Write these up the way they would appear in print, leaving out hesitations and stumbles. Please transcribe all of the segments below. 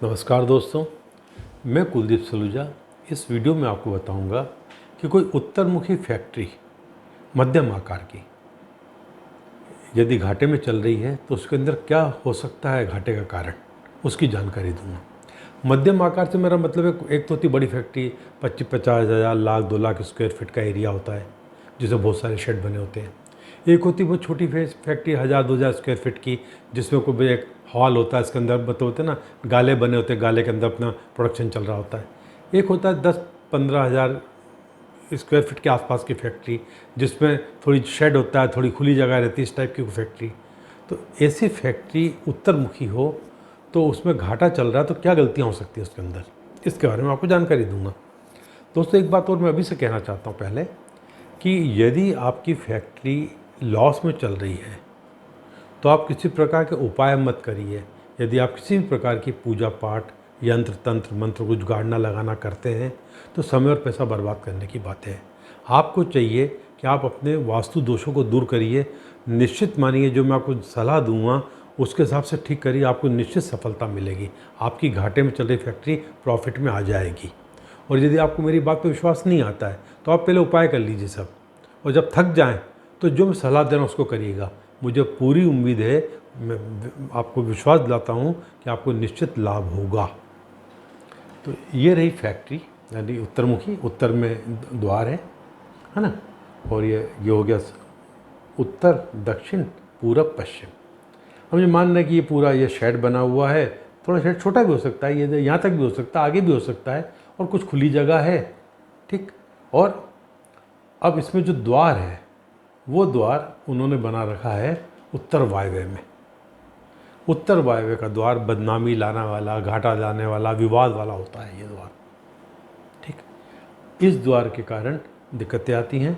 नमस्कार दोस्तों, मैं कुलदीप सलूजा। इस वीडियो में आपको बताऊंगा कि कोई उत्तरमुखी फैक्ट्री मध्यम आकार की यदि घाटे में चल रही है तो उसके अंदर क्या हो सकता है घाटे का कारण, उसकी जानकारी दूंगा। मध्यम आकार से मेरा मतलब है एक तो होती बड़ी फैक्ट्री 25-50 हज़ार, लाख 2 लाख स्क्वायर फीट का एरिया होता है जिसमें बहुत सारे शेड बने होते हैं। एक होती बहुत छोटी फैक्ट्री 1000-2000 स्क्वायर फीट की, जिसमें कोई एक हॉल होता है, इसके अंदर मतलब होते हैं ना, गाले बने होते हैं, गाले के अंदर अपना प्रोडक्शन चल रहा होता है। एक होता है 10-15 हज़ार स्क्वायर फीट के आसपास की फैक्ट्री, जिसमें थोड़ी शेड होता है, थोड़ी खुली जगह रहती है, इस टाइप की फैक्ट्री। तो ऐसी फैक्ट्री उत्तरमुखी हो तो उसमें घाटा चल रहा है तो क्या गलतियाँ हो सकती है उसके अंदर, इसके बारे में आपको जानकारी दूंगा। दोस्तों, एक बात और मैं अभी से कहना चाहता हूँ पहले, कि यदि आपकी फैक्ट्री लॉस में चल रही है तो आप किसी प्रकार के उपाय मत करिए। यदि आप किसी भी प्रकार की पूजा पाठ, यंत्र तंत्र मंत्र कुछ गाड़ना लगाना करते हैं तो समय और पैसा बर्बाद करने की बात है। आपको चाहिए कि आप अपने वास्तु दोषों को दूर करिए। निश्चित मानिए जो मैं आपको सलाह दूंगा उसके हिसाब से ठीक करिए, आपको निश्चित सफलता मिलेगी। आपकी घाटे में चल रही फैक्ट्री प्रॉफिट में आ जाएगी। और यदि आपको मेरी बात पर विश्वास नहीं आता है तो आप पहले उपाय कर लीजिए सब, और जब थक जाएं तो जो मैं सलाह दे रहा हूँ उसको करिएगा। मुझे पूरी उम्मीद है, मैं आपको विश्वास दिलाता हूँ कि आपको निश्चित लाभ होगा। तो ये रही फैक्ट्री, यानी उत्तरमुखी, उत्तर में द्वार है ना। और ये हो गया उत्तर, दक्षिण, पूरब, पश्चिम। हम ये मान रहे हैं कि ये पूरा ये शेड बना हुआ है, थोड़ा शेड छोटा भी हो सकता है, ये यहाँ तक भी हो सकता है, आगे भी हो सकता है, और कुछ खुली जगह है, ठीक। और अब इसमें जो द्वार है वो द्वार उन्होंने बना रखा है उत्तर वायव्य में। उत्तर वायव्य का द्वार बदनामी लाने वाला, घाटा लाने वाला, विवाद वाला होता है ये द्वार, ठीक। इस द्वार के कारण दिक्कतें आती हैं।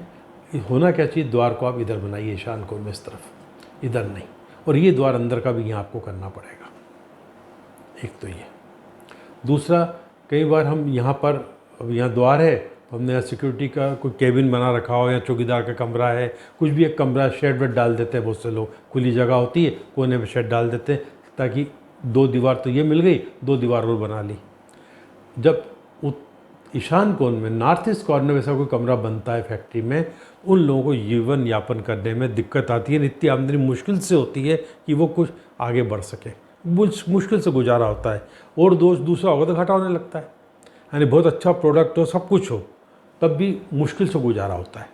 होना क्या चाहिए, द्वार को आप इधर बनाइए, ईशान कोण में, इस तरफ, इधर नहीं। और ये द्वार अंदर का भी यहाँ आपको करना पड़ेगा। एक तो ये। दूसरा, कई बार हम यहाँ पर, अब यहाँ द्वार है तो हमने यहाँ सिक्योरिटी का कोई केबिन बना रखा हो या चौकीदार का कमरा है, कुछ भी एक कमरा, शेड वेड डाल देते हैं बहुत से लोग। खुली जगह होती है, कोने में शेड डाल देते हैं ताकि 2 दीवार तो ये मिल गई, 2 दीवार और बना ली। जब ईशान कोण में, नॉर्थ ईस्ट कॉर्नर में ऐसा कोई कमरा बनता है फैक्ट्री में, उन लोगों को जीवन यापन करने में दिक्कत आती है। इतनी आमदनी मुश्किल से होती है कि वो कुछ आगे बढ़ सके, मुश्किल से गुजारा होता है। और दोस्त दूसरा होगा तो घाटा होने लगता है। यानी बहुत अच्छा प्रोडक्ट हो, सब कुछ हो, तब भी मुश्किल से गुजारा होता है।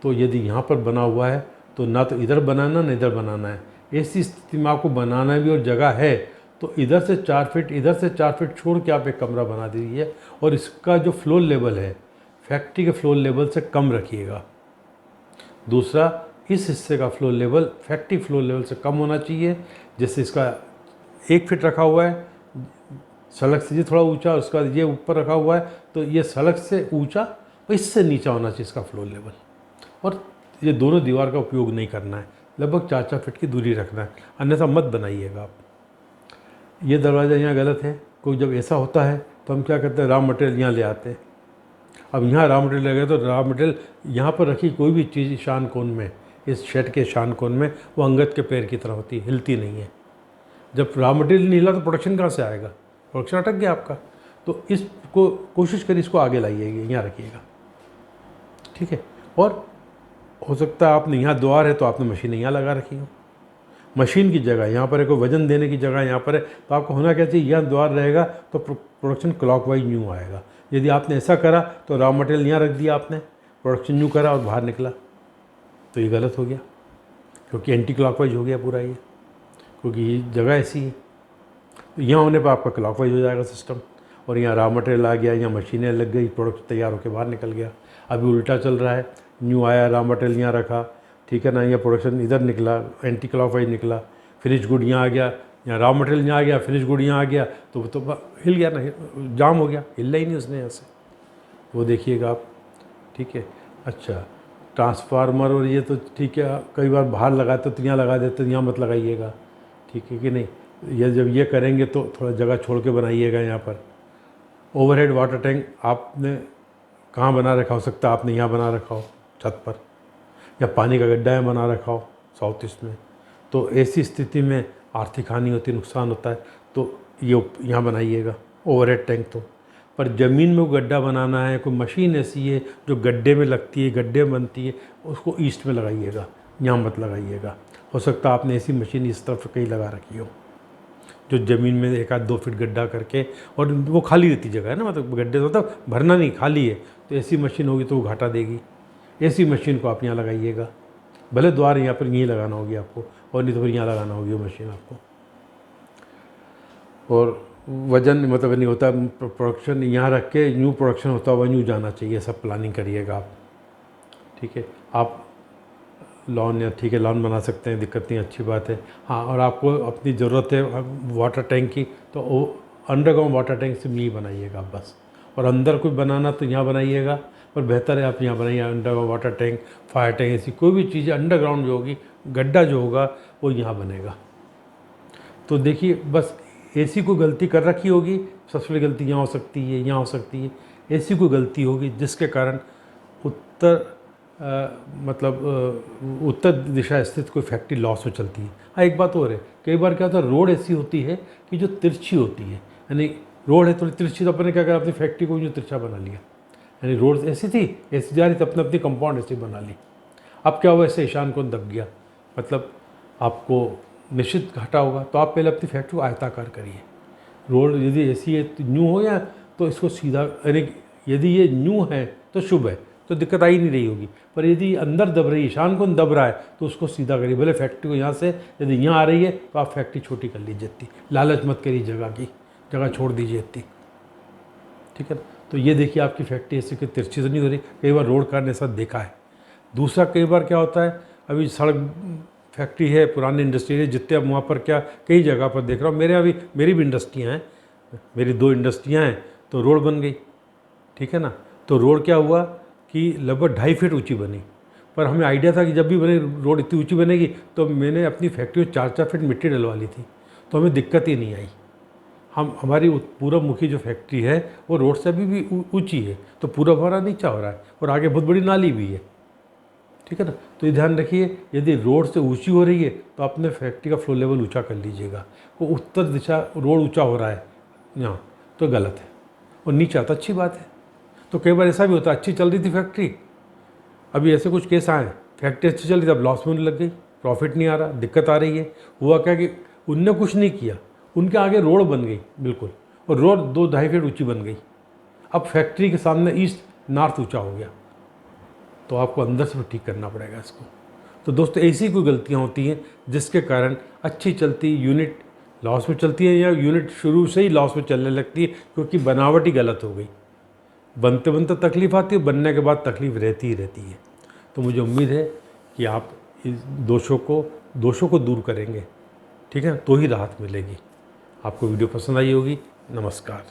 तो यदि यहाँ पर बना हुआ है तो ना तो इधर बनाना ना इधर बनाना है। ऐसी स्थिति में आपको बनाना भी और जगह है तो इधर से 4 फीट, इधर से 4 फीट छोड़ के आप एक कमरा बना दीजिए। और इसका जो फ्लोर लेवल है फैक्ट्री के फ्लोर लेवल से कम रखिएगा। दूसरा, इस हिस्से का floor level factory floor level से कम होना चाहिए। जैसे इसका 1 फीट रखा हुआ है सड़क से, ये थोड़ा ऊंचा, उसका ये ऊपर रखा हुआ है तो ये सड़क से ऊंचा, इससे नीचा होना चाहिए इसका फ्लोर लेवल। और ये दोनों दीवार का उपयोग नहीं करना है, लगभग 4-4 फीट की दूरी रखना है, अन्यथा मत बनाइएगा आप। ये दरवाज़ा यहाँ गलत है। कोई जब ऐसा होता है तो हम क्या करते हैं, रॉ मटेरियल यहाँ ले आते हैं। अब यहाँ रॉ मटेरियल लगे तो रॉ मटेरियल यहाँ पर रखी कोई भी चीज़ ईशान कोण में, इस शेड के ईशान कोण में, वो अंगद के पैर की तरह होती है, हिलती नहीं है। जब रॉ मटेरियल नहीं हिला तो प्रोडक्शन कहाँ से आएगा, प्रोडक्शन अटक गया आपका। तो इसको कोशिश करिए, इसको आगे लाइएगा, यहाँ रखिएगा, ठीक है। और हो सकता है आपने यहाँ द्वार है तो आपने मशीन यहाँ लगा रखी हो, मशीन की जगह यहाँ पर है, कोई वजन देने की जगह यहाँ पर है, तो आपको होना क्या चाहिए, यहाँ द्वार रहेगा तो प्रोडक्शन क्लॉकवाइज न्यू आएगा। यदि आपने ऐसा करा तो रॉ मटेरियल यहाँ रख दिया आपने, प्रोडक्शन न्यू करा और बाहर निकला, तो ये गलत हो गया, क्योंकि एंटी क्लॉकवाइज हो गया पूरा ये, क्योंकि ये जगह ऐसी है। तो यहाँ होने पर आपका क्लॉकवाइज हो जाएगा सिस्टम, और यहाँ रॉ मटेरियल आ गया, यहाँ मशीनें लग गई, प्रोडक्ट तैयार होकर बाहर निकल गया। अभी उल्टा चल रहा है, न्यू आया, रॉ मटेरियल यहाँ रखा, ठीक है ना, ये प्रोडक्शन इधर निकला, एंटी क्लॉकवाइज निकला, फिनिश गुड यहाँ आ गया, यहाँ रॉ मटेरियल यहाँ आ गया, फिनिश गुड यहाँ आ गया, तो हिल गया ना, जाम हो गया, हिलना ही नहीं उसने यहाँ से। वो देखिएगा आप, ठीक है। अच्छा, ट्रांसफार्मर और ये तो ठीक है, कई बार बाहर लगाते तो यहाँ लगा देते, यहाँ मत लगाइएगा, ठीक है कि नहीं। ये जब ये करेंगे तो थोड़ा जगह छोड़ के बनाइएगा। यहाँ पर ओवरहेड वाटर टैंक आपने कहाँ बना रखा हो सकता है, आपने यहाँ बना रखा हो छत पर, या पानी का गड्ढा है बना रखा हो साउथ ईस्ट में, तो ऐसी स्थिति में आर्थिक हानि होती है, नुकसान होता है। तो ये यहाँ बनाइएगा ओवरहेड टैंक तो। पर ज़मीन में वो गड्ढा बनाना है, कोई मशीन ऐसी है जो गड्ढे में लगती है, गड्ढे में बनती है, उसको ईस्ट में लगाइएगा, यहाँ मत लगाइएगा। हो सकता है आपने ऐसी मशीन इस तरफ कहीं लगा रखी हो जो ज़मीन में 1-2 फीट गड्ढा करके, और वो खाली रहती जगह है ना, मतलब गड्ढे तो मतलब भरना नहीं, खाली है, तो ऐसी मशीन होगी तो वो घाटा देगी। ऐसी मशीन को आप यहाँ लगाइएगा, भले द्वार यहाँ पर यहीं लगाना होगी आपको, और नहीं तो फिर यहाँ लगाना होगी वो मशीन आपको। और वजन मतलब नहीं होता, प्रोडक्शन यहाँ रख के न्यू प्रोडक्शन होता है, वह न्यू जाना चाहिए, सब प्लानिंग करिएगा आप। ठीक है, आप लॉन, या ठीक है लॉन बना सकते हैं, दिक्कत नहीं, अच्छी बात है। हाँ, और आपको अपनी ज़रूरत है वाटर टैंक की, तो वो अंडरग्राउंड वाटर टैंक से नहीं बनाइएगा आप बस। और अंदर कोई बनाना तो यहाँ बनाइएगा, पर बेहतर है आप यहाँ बनाइए underground water tank, fire tank, ऐसी कोई भी चीज़ अंडरग्राउंड जो होगी, गड्ढा जो होगा वो यहाँ बनेगा। तो देखिए, बस ऐसी कोई गलती कर रखी होगी, सबसे बड़ी गलती यहाँ हो सकती है, यहाँ हो सकती है, ऐसी कोई गलती होगी जिसके कारण उत्तर दिशा स्थित कोई फैक्ट्री लॉस में चलती है। हाँ, एक बात और है, कई बार क्या होता है, रोड ऐसी होती है कि जो तिरछी होती है, यानी रोड है थोड़ी तिरछी, तो अपने क्या करा, अपनी फैक्ट्री को जो तिरछा बना लिया, यानी रोड ऐसी थी, ऐसी जा रही, तो अपने अपनी कंपाउंड ऐसी बना ली। अब क्या हुआ, ऐसे ईशान कोण दब गया, मतलब आपको निश्चित घाटा होगा। तो आप पहले अपनी फैक्ट्री को आयताकार करिए। रोड यदि ऐसी है तो न्यू हो, या तो इसको सीधा, यानी यदि ये न्यू है तो शुभ है, तो दिक्कत आ ही नहीं रही होगी। पर यदि अंदर दब रही है, ईशान कोण दब रहा है, तो उसको सीधा करिए। भले फैक्ट्री को यहाँ से यदि यहाँ आ रही है तो आप फैक्ट्री छोटी कर लीजिए इतनी, लालच मत करिए जगह की, जगह छोड़ दीजिए इतनी। ठीक है ना, तो ये देखिए आपकी फैक्ट्री ऐसी कि तिरछी तो नहीं हो रही। कई बार रोड कार ने ऐसा देखा है। दूसरा, कई बार क्या होता है, अभी सड़क फैक्ट्री है, पुरानी इंडस्ट्री है, जितने अब वहाँ पर क्या कई जगह पर देख रहा हूँ, मेरी भी इंडस्ट्रियाँ हैं, मेरी 2 इंडस्ट्रियाँ हैं, तो रोड बन गई। ठीक है ना, तो रोड क्या हुआ कि लगभग 2.5 फीट ऊंची बनी। पर हमें आइडिया था कि जब भी बने रोड इतनी ऊंची बनेगी, तो मैंने अपनी फैक्ट्री में 4-4 फीट मिट्टी डलवा ली थी, तो हमें दिक्कत ही नहीं आई। हमारी पूरब मुखी जो फैक्ट्री है वो रोड से अभी भी ऊँची है, तो पूरब हमारा नीचा हो रहा है, और आगे बहुत बड़ी नाली भी है। ठीक है ना, तो ये ध्यान रखिए, यदि रोड से ऊंची हो रही है तो अपने फैक्ट्री का फ्लो लेवल ऊंचा कर लीजिएगा। वो उत्तर दिशा रोड ऊंचा हो रहा है यहाँ, तो गलत है, और नीचा तो अच्छी बात है। तो कई बार ऐसा भी होता है, अच्छी चल रही थी फैक्ट्री, अभी ऐसे कुछ केस आए, फैक्ट्री अच्छी चल रही थी, अब लॉस में होने लग गई, प्रॉफिट नहीं आ रहा, दिक्कत आ रही है। हुआ क्या कि उनने कुछ नहीं किया, उनके आगे रोड बन गई बिल्कुल, और रोड 2-2.5 फीट ऊँची बन गई। अब फैक्ट्री के सामने ईस्ट नॉर्थ ऊँचा हो गया, तो आपको अंदर से ठीक करना पड़ेगा इसको। तो दोस्तों, ऐसी कोई गलतियाँ होती हैं जिसके कारण अच्छी चलती यूनिट लॉस में चलती है, या यूनिट शुरू से ही लॉस में चलने लगती है, क्योंकि बनावट ही गलत हो गई। बनते बनते तकलीफ आती है, बनने के बाद तकलीफ रहती ही रहती है। तो मुझे उम्मीद है कि आप इस दोषों को दूर करेंगे, ठीक है, तो ही राहत मिलेगी। आपको वीडियो पसंद आई होगी। नमस्कार।